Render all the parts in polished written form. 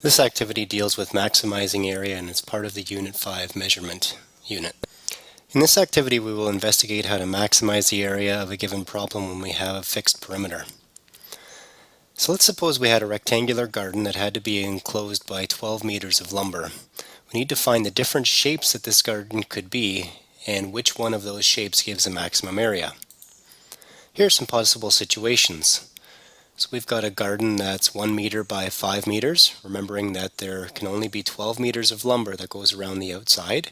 This activity deals with maximizing area and is part of the Unit 5 measurement unit. In this activity, we will investigate how to maximize the area of a given problem when we have a fixed perimeter. So let's suppose we had a rectangular garden that had to be enclosed by 12 meters of lumber. We need to find the different shapes that this garden could be and which one of those shapes gives the maximum area. Here are some possible situations. So we've got a garden that's 1 meter by 5 meters, remembering that there can only be 12 meters of lumber that goes around the outside.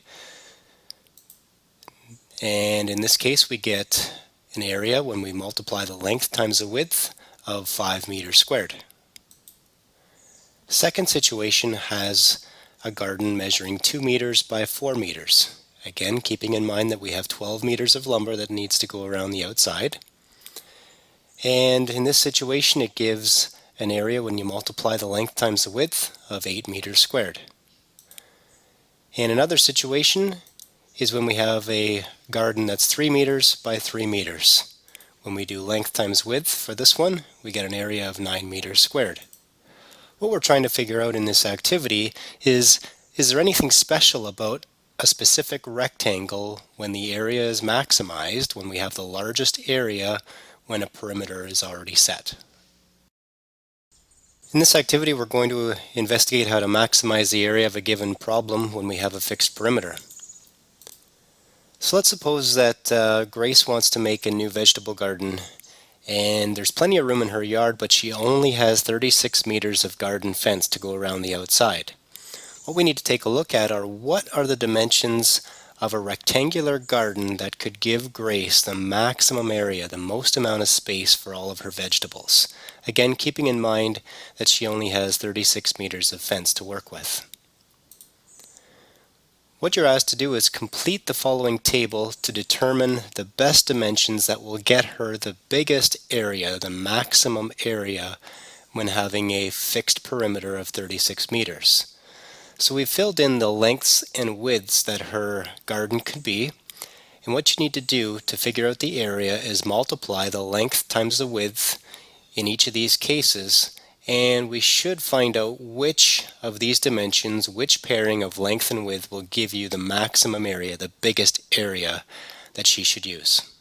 And in this case we get an area when we multiply the length times the width of 5 meters squared. Second situation has a garden measuring 2 meters by 4 meters. Again, keeping in mind that we have 12 meters of lumber that needs to go around the outside. And in this situation it gives an area when you multiply the length times the width of 8 meters squared. And another situation is when we have a garden that's 3 meters by 3 meters. When we do length times width for this one, we get an area of 9 meters squared. What we're trying to figure out in this activity is there anything special about a specific rectangle when the area is maximized, when we have the largest area when a perimeter is already set? In this activity, we're going to investigate how to maximize the area of a given problem when we have a fixed perimeter. So let's suppose that Grace wants to make a new vegetable garden, and there's plenty of room in her yard, but she only has 36 meters of garden fence to go around the outside. What we need to take a look at are what are the dimensions of a rectangular garden that could give Grace the maximum area, the most amount of space for all of her vegetables. Again, keeping in mind that she only has 36 meters of fence to work with. What you're asked to do is complete the following table to determine the best dimensions that will get her the biggest area, the maximum area, when having a fixed perimeter of 36 meters. So we've filled in the lengths and widths that her garden could be, and what you need to do to figure out the area is multiply the length times the width in each of these cases, and we should find out which of these dimensions, which pairing of length and width will give you the maximum area, the biggest area that she should use.